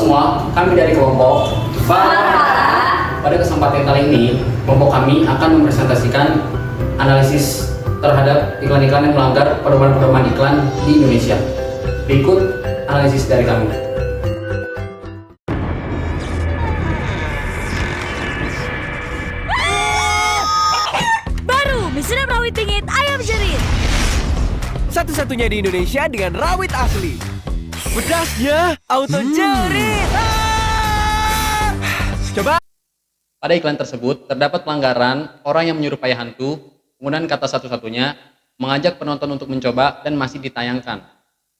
semua, kami dari kelompok Farah. Pada kesempatan kali ini, kelompok kami akan mempresentasikan analisis terhadap iklan-iklan yang melanggar pedoman-pedoman iklan di Indonesia. Berikut analisis dari kami. Baru Misiram Rawit Pingit Ayam Jerit. Satu-satunya di Indonesia dengan rawit asli. Pedasnya auto jerit. Coba. Pada iklan tersebut, terdapat pelanggaran orang yang menyerupai hantu, penggunaan kata satu-satunya, mengajak penonton untuk mencoba, dan masih ditayangkan.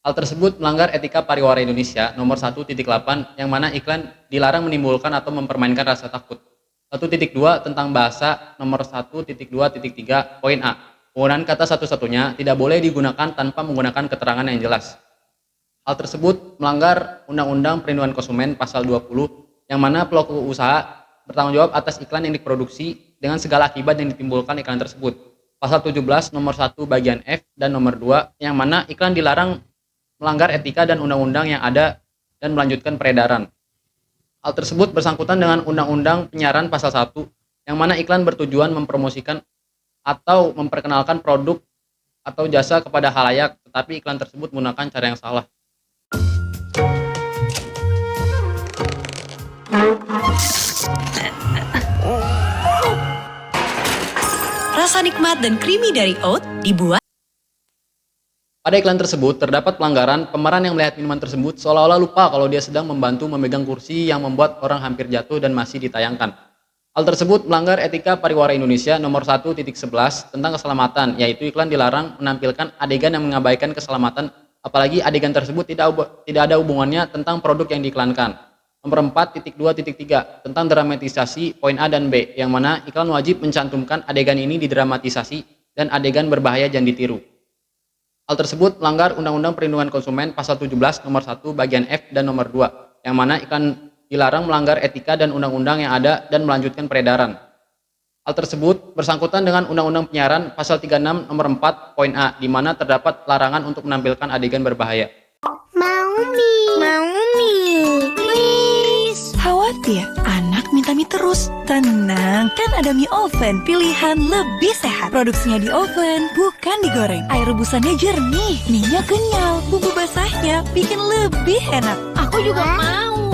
Hal tersebut melanggar etika pariwara Indonesia nomor 1.8 yang mana iklan dilarang menimbulkan atau mempermainkan rasa takut. 1.2 tentang bahasa nomor 1.2.3 poin A. Penggunaan kata satu-satunya tidak boleh digunakan tanpa menggunakan keterangan yang jelas. Hal tersebut melanggar Undang-Undang Perlindungan Konsumen pasal 20 yang mana pelaku usaha bertanggung jawab atas iklan yang diproduksi dengan segala akibat yang ditimbulkan iklan tersebut. Pasal 17 nomor 1 bagian F dan nomor 2 yang mana iklan dilarang melanggar etika dan undang-undang yang ada dan melanjutkan peredaran. Hal tersebut bersangkutan dengan Undang-Undang Penyiaran pasal 1 yang mana iklan bertujuan mempromosikan atau memperkenalkan produk atau jasa kepada khalayak, tetapi iklan tersebut menggunakan cara yang salah. Rasa nikmat dan creamy dari oat dibuat. Pada iklan tersebut terdapat pelanggaran pemeran yang melihat minuman tersebut seolah-olah lupa kalau dia sedang membantu memegang kursi yang membuat orang hampir jatuh dan masih ditayangkan. Hal tersebut melanggar etika pariwara Indonesia nomor 1.11 tentang keselamatan, yaitu iklan dilarang menampilkan adegan yang mengabaikan keselamatan, apalagi adegan tersebut tidak ada hubungannya tentang produk yang diiklankan. Nomor 4.2.3 tentang dramatisasi poin A dan B, yang mana iklan wajib mencantumkan adegan ini didramatisasi dan adegan berbahaya jangan ditiru. Hal tersebut melanggar Undang-Undang Perlindungan Konsumen pasal 17 nomor 1 bagian F dan nomor 2, yang mana iklan dilarang melanggar etika dan undang-undang yang ada dan melanjutkan peredaran. Hal tersebut bersangkutan dengan Undang-Undang Penyiaran pasal 36 nomor 4 poin A, di mana terdapat larangan untuk menampilkan adegan berbahaya. Mau mie, please. Khawatir, anak minta mie terus. Tenang, kan ada mie oven, pilihan lebih sehat. Produksinya di oven, bukan digoreng. Air rebusannya jernih, mie-nya kenyal, bumbu basahnya bikin lebih enak. Aku juga mau.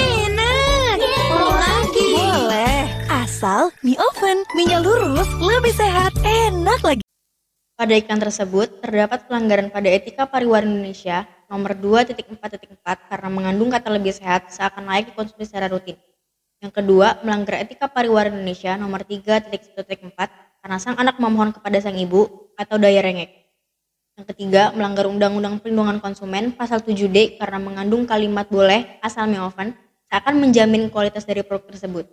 Enak. Mau lagi. Boleh, asal mie oven, mie-nya lurus, lebih sehat, enak lagi. Pada iklan tersebut, terdapat pelanggaran pada etika pariwara Indonesia nomor 2.4.4 karena mengandung kata lebih sehat seakan layak dikonsumsi secara rutin. Yang kedua, melanggar etika pariwara Indonesia nomor 3.1.4 karena sang anak memohon kepada sang ibu atau daya rengek. Yang ketiga, melanggar Undang-Undang Perlindungan Konsumen pasal 7D karena mengandung kalimat boleh asal mie oven seakan menjamin kualitas dari produk tersebut.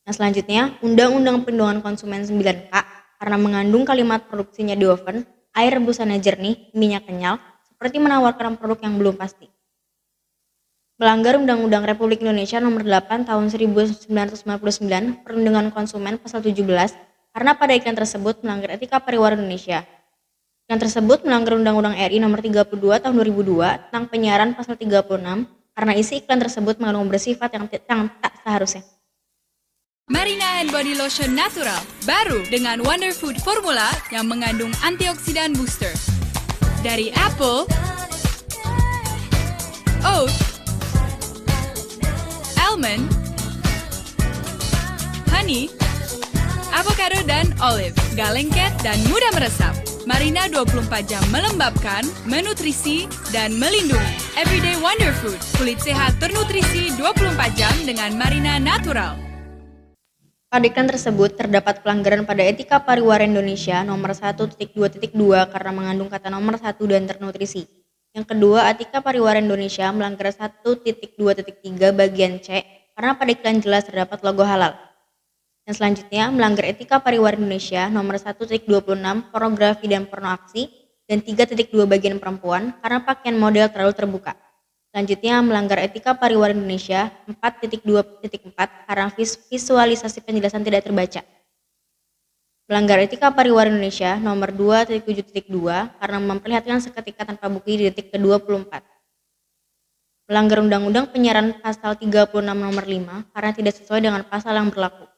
Yang selanjutnya, Undang-Undang Perlindungan Konsumen 9K karena mengandung kalimat produksinya di oven, air rebusannya jernih, minyak kenyal, seperti menawarkan produk yang belum pasti. Melanggar Undang-Undang Republik Indonesia nomor 8 tahun 1999 Perlindungan Konsumen pasal 17 karena pada iklan tersebut melanggar etika pariwara Indonesia. Iklan tersebut melanggar Undang-Undang RI nomor 32 tahun 2002 tentang penyiaran pasal 36 karena isi iklan tersebut mengandung bersifat yang tak seharusnya. Marina and Body Lotion Natural, baru dengan Wonder Food Formula yang mengandung antioksidan booster. Dari apple, oat, almond, honey, avocado dan olive, gak lengket dan mudah meresap. Marina 24 jam melembabkan, menutrisi, dan melindungi. Everyday Wonder Food, kulit sehat ternutrisi 24 jam dengan Marina Natural. Pada iklan tersebut terdapat pelanggaran pada etika pariwara Indonesia nomor 1.2.2 karena mengandung kata nomor 1 dan ternutrisi. Yang kedua, etika pariwara Indonesia melanggar 1.2.3 bagian C karena pada iklan jelas terdapat logo halal. Yang selanjutnya, melanggar etika pariwara Indonesia nomor 1.26 pornografi dan porno aksi dan 3.2 bagian perempuan karena pakaian model terlalu terbuka. Selanjutnya, melanggar etika pariwara Indonesia 4.2.4 karena visualisasi penjelasan tidak terbaca. Melanggar etika pariwara Indonesia nomor 2.7.2 karena memperlihatkan seketika tanpa bukti di detik ke-24. Melanggar Undang-Undang Penyiaran Pasal 36 nomor 5 karena tidak sesuai dengan pasal yang berlaku.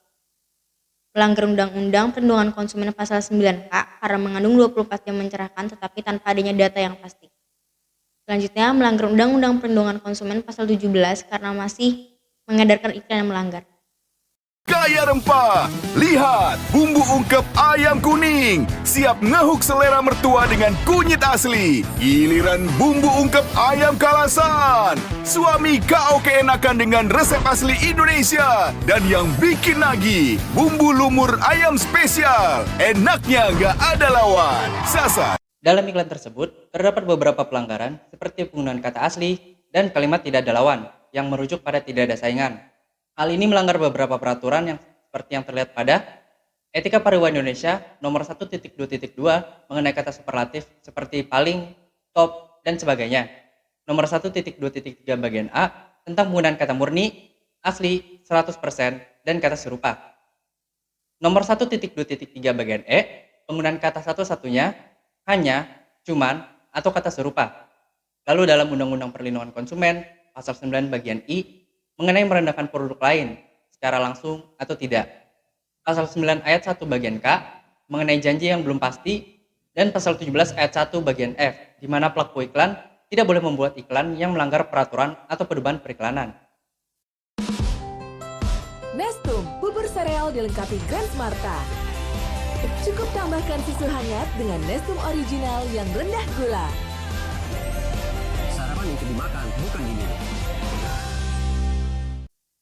Melanggar Undang-Undang Perlindungan Konsumen Pasal 9K karena mengandung 24 jam mencerahkan tetapi tanpa adanya data yang pasti. Selanjutnya, melanggar Undang-Undang Perlindungan Konsumen Pasal 17 karena masih mengedarkan iklan yang melanggar. Kaya rempah, lihat bumbu ungkep ayam kuning. Siap ngehuk selera mertua dengan kunyit asli. Giliran bumbu ungkep ayam kalasan. Suami kau keenakan dengan resep asli Indonesia. Dan yang bikin lagi, bumbu lumur ayam spesial. Enaknya gak ada lawan. Sasa. Dalam iklan tersebut, terdapat beberapa pelanggaran seperti penggunaan kata asli dan kalimat tidak ada lawan yang merujuk pada tidak ada saingan. Hal ini melanggar beberapa peraturan yang seperti yang terlihat pada Etika Pariwara Indonesia nomor 1.2.2 mengenai kata superlatif seperti paling, top, dan sebagainya. Nomor 1.2.3 bagian A tentang penggunaan kata murni, asli, 100%, dan kata serupa. Nomor 1.2.3 bagian E, penggunaan kata satu-satunya, hanya, cuman, atau kata serupa. Lalu dalam Undang-Undang Perlindungan Konsumen, Pasal 9 bagian I, mengenai merendahkan produk lain secara langsung atau tidak. Pasal 9 ayat 1 bagian K mengenai janji yang belum pasti dan pasal 17 ayat 1 bagian F di mana pelaku iklan tidak boleh membuat iklan yang melanggar peraturan atau pedoman periklanan. Nestum, bubur sereal dilengkapi Grand Smarta. Cukup tambahkan susu hangat dengan Nestum original yang rendah gula. Sarapan untuk dimakan, bukan diminum.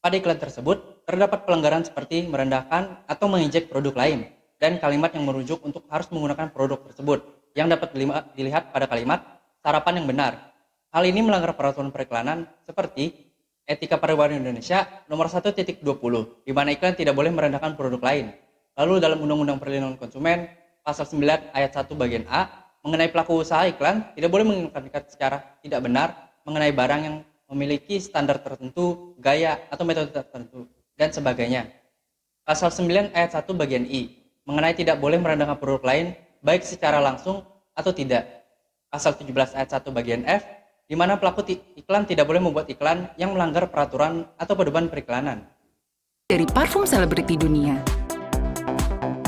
Pada iklan tersebut, terdapat pelanggaran seperti merendahkan atau mengejek produk lain, dan kalimat yang merujuk untuk harus menggunakan produk tersebut, yang dapat dilihat pada kalimat sarapan yang benar. Hal ini melanggar peraturan periklanan seperti Etika Pariwara Indonesia nomor 1.20, di mana iklan tidak boleh merendahkan produk lain. Lalu dalam Undang-Undang Perlindungan Konsumen, Pasal 9 ayat 1 bagian A, mengenai pelaku usaha iklan tidak boleh mengiklankan secara tidak benar mengenai barang yang memiliki standar tertentu, gaya, atau metode tertentu, dan sebagainya. Pasal 9 ayat 1 bagian I, mengenai tidak boleh merendahkan produk lain, baik secara langsung atau tidak. Pasal 17 ayat 1 bagian F, di mana pelaku iklan tidak boleh membuat iklan yang melanggar peraturan atau pedoman periklanan. Dari parfum selebriti dunia,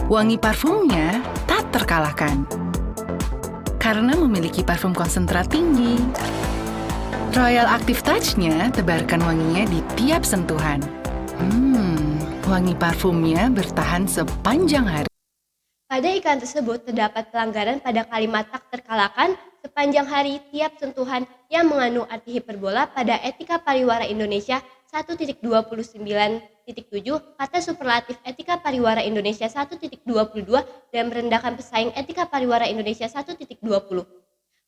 wangi parfumnya tak terkalahkan. Karena memiliki parfum konsentrat tinggi, Royal Active Touch-nya tebarkan wanginya di tiap sentuhan. Wangi parfumnya bertahan sepanjang hari. Pada iklan tersebut terdapat pelanggaran pada kalimat tak terkalahkan sepanjang hari tiap sentuhan yang mengandung arti hiperbola pada Etika Pariwara Indonesia 1.29.7 kata superlatif Etika Pariwara Indonesia 1.22 dan merendahkan pesaing Etika Pariwara Indonesia 1.20.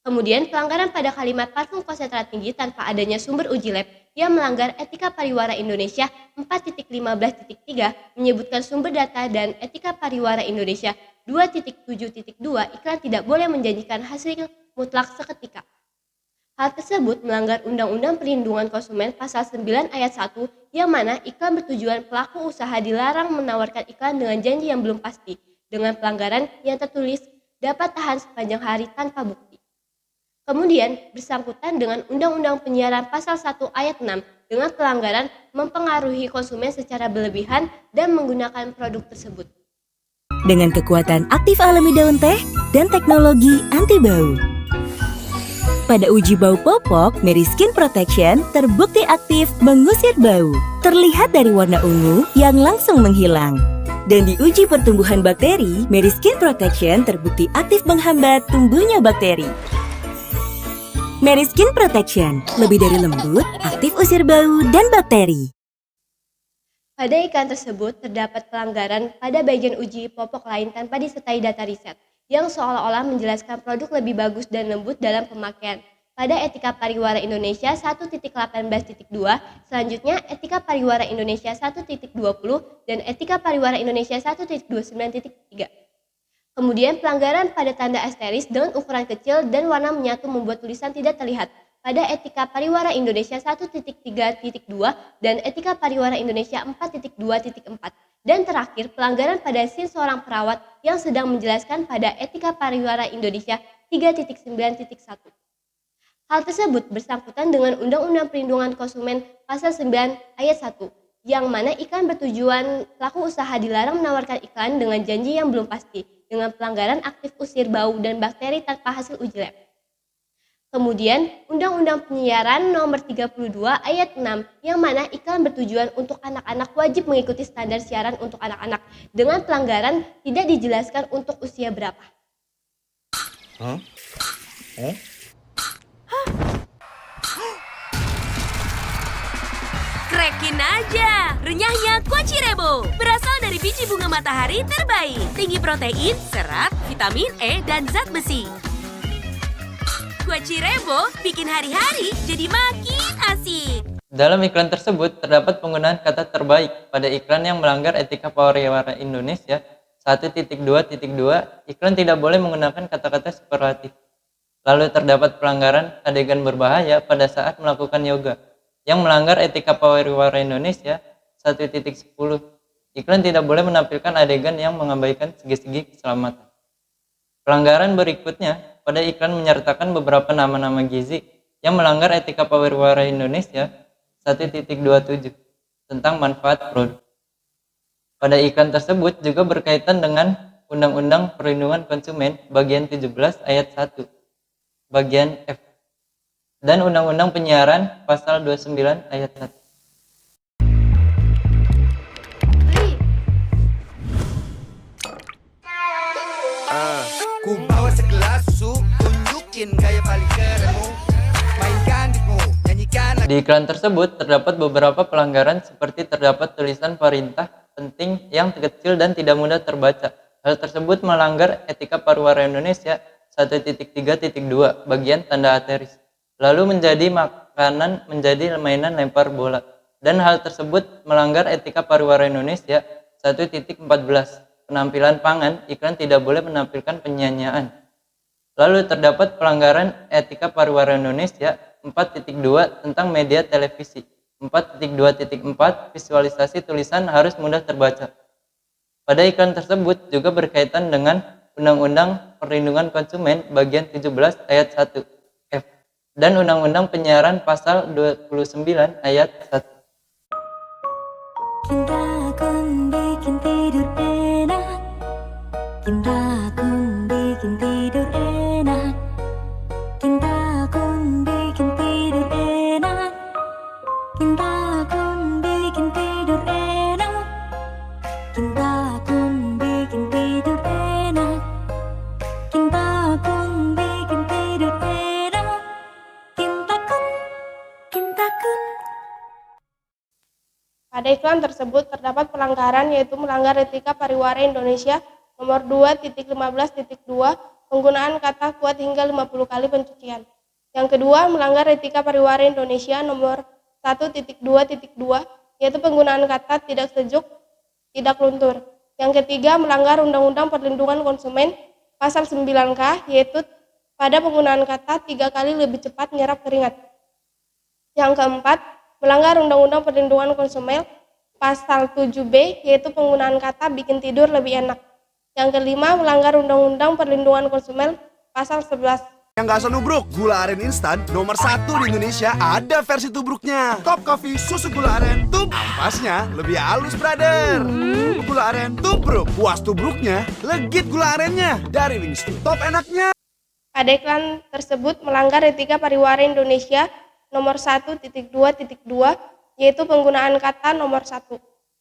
Kemudian pelanggaran pada kalimat parfum konsentrat tinggi tanpa adanya sumber uji lab yang melanggar Etika Pariwara Indonesia 4.15.3 menyebutkan sumber data dan Etika Pariwara Indonesia 2.7.2 iklan tidak boleh menjanjikan hasil mutlak seketika. Hal tersebut melanggar Undang-Undang Perlindungan Konsumen Pasal 9 ayat 1 yang mana iklan bertujuan pelaku usaha dilarang menawarkan iklan dengan janji yang belum pasti dengan pelanggaran yang tertulis dapat tahan sepanjang hari tanpa bukti. Kemudian bersangkutan dengan Undang-Undang Penyiaran Pasal 1 ayat 6 dengan pelanggaran mempengaruhi konsumen secara berlebihan dan menggunakan produk tersebut. Dengan kekuatan aktif alami daun teh dan teknologi anti bau. Pada uji bau popok, Mary Skin Protection terbukti aktif mengusir bau. Terlihat dari warna ungu yang langsung menghilang. Dan di uji pertumbuhan bakteri, Mary Skin Protection terbukti aktif menghambat tumbuhnya bakteri. Mary Skin Protection, lebih dari lembut, aktif usir bau dan bakteri. Pada iklan tersebut terdapat pelanggaran pada bagian uji popok lain tanpa disertai data riset yang seolah-olah menjelaskan produk lebih bagus dan lembut dalam pemakaian. Pada Etika Pariwara Indonesia 1.18.2, selanjutnya Etika Pariwara Indonesia 1.20 dan Etika Pariwara Indonesia 1.29.3. Kemudian pelanggaran pada tanda asteris dengan ukuran kecil dan warna menyatu membuat tulisan tidak terlihat pada Etika Pariwara Indonesia 1.3.2 dan Etika Pariwara Indonesia 4.2.4 Dan terakhir, pelanggaran pada scene seorang perawat yang sedang menjelaskan pada Etika Pariwara Indonesia 3.9.1. Hal tersebut bersangkutan dengan Undang-Undang Perlindungan Konsumen Pasal 9 Ayat 1, yang mana iklan bertujuan pelaku usaha dilarang menawarkan iklan dengan janji yang belum pasti, dengan pelanggaran aktif usir bau dan bakteri tanpa hasil uji lab. Kemudian, Undang-Undang Penyiaran Nomor 32 Ayat 6, yang mana iklan bertujuan untuk anak-anak wajib mengikuti standar siaran untuk anak-anak, dengan pelanggaran tidak dijelaskan untuk usia berapa. Krekin aja! Renyahnya Kuaci Rebo berasal dari biji bunga matahari terbaik. Tinggi protein, serat, vitamin E, dan zat besi. Kuaci Rebo bikin hari-hari jadi makin asik. Dalam iklan tersebut terdapat penggunaan kata terbaik pada iklan yang melanggar etika pariwara Indonesia 1.2.2. Iklan tidak boleh menggunakan kata-kata superlatif. Lalu terdapat pelanggaran adegan berbahaya pada saat melakukan yoga yang melanggar etika pariwara Indonesia 1.10. Iklan tidak boleh menampilkan adegan yang mengabaikan segi-segi keselamatan. Pelanggaran berikutnya pada iklan menyertakan beberapa nama-nama gizi yang melanggar etika pariwara Indonesia 1.27 tentang manfaat produk. Pada iklan tersebut juga berkaitan dengan Undang-Undang Perlindungan Konsumen bagian 17 ayat 1 bagian F dan Undang-Undang Penyiaran pasal 29 ayat 1. Ku bawa segelas susu, tunjukin gaya paling kerenmu. Mainkan beatmu, nyanyikan. Di iklan tersebut terdapat beberapa pelanggaran seperti terdapat tulisan perintah penting yang kecil dan tidak mudah terbaca. Hal tersebut melanggar etika pariwara Indonesia 1.3.2 bagian tanda asteris. Lalu menjadi makanan menjadi mainan lempar bola. Dan hal tersebut melanggar etika pariwara Indonesia 1.14. Penampilan pangan, iklan tidak boleh menampilkan penyanyian. Lalu terdapat pelanggaran etika pariwara Indonesia 4.2 tentang media televisi. 4.2.4 visualisasi tulisan harus mudah terbaca. Pada iklan tersebut juga berkaitan dengan Undang-Undang Perlindungan Konsumen bagian 17 ayat 1 F dan Undang-Undang Penyiaran pasal 29 ayat 1. Cinta akan bikin tidur enak. Cinta akan bikin tidur enak. Cinta akan bikin tidur enak. Cinta akan bikin tidur enak. Cinta akan bikin tidur enak. Cinta akan bikin tidur enak. Cintakan. Pada iklan tersebut terdapat pelanggaran, yaitu melanggar etika pariwara Indonesia nomor 2.15.2 penggunaan kata kuat hingga 50 kali pencucian. Yang kedua, melanggar etika pariwara Indonesia nomor 1.2.2 yaitu penggunaan kata tidak sejuk, tidak luntur. Yang ketiga, melanggar Undang-Undang Perlindungan Konsumen pasal 9K yaitu pada penggunaan kata 3 kali lebih cepat nyerap keringat. Yang keempat, melanggar Undang-Undang Perlindungan Konsumen pasal 7B yaitu penggunaan kata bikin tidur lebih enak. Yang kelima, melanggar Undang-Undang Perlindungan Konsumen pasal 11. Yang gak asal nubruk, gula aren instan nomor 1 di Indonesia ada versi tubruknya. Top Coffee susu gula aren, ampasnya lebih halus brother. Gula aren tubruk, puas tubruknya, legit gula arennya dari Wingstop. Top enaknya. Pada iklan tersebut melanggar etika pariwara Indonesia nomor 1.2.2 yaitu penggunaan kata nomor 1.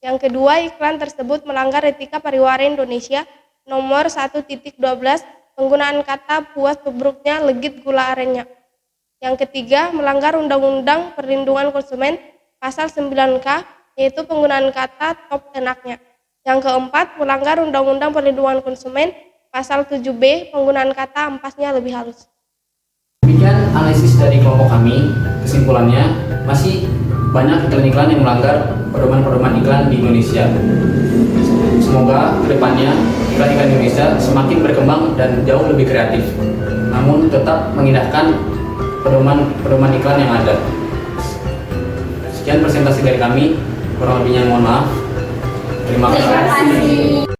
Yang kedua, iklan tersebut melanggar etika pariwara Indonesia nomor 1.12 penggunaan kata puas tubruknya legit gula arennya. Yang ketiga, melanggar Undang-Undang Perlindungan Konsumen pasal 9K yaitu penggunaan kata top enaknya. Yang keempat, melanggar Undang-Undang Perlindungan Konsumen pasal 7B penggunaan kata ampasnya lebih halus. Demikian analisis dari kelompok kami. Kesimpulannya, masih banyak iklan-iklan yang melanggar pedoman-pedoman iklan di Indonesia. Semoga kedepannya iklan-iklan Indonesia semakin berkembang dan jauh lebih kreatif, namun tetap mengindahkan pedoman iklan yang ada. Sekian presentasi dari kami, kurang lebihnya mohon maaf. Terima kasih. kasih.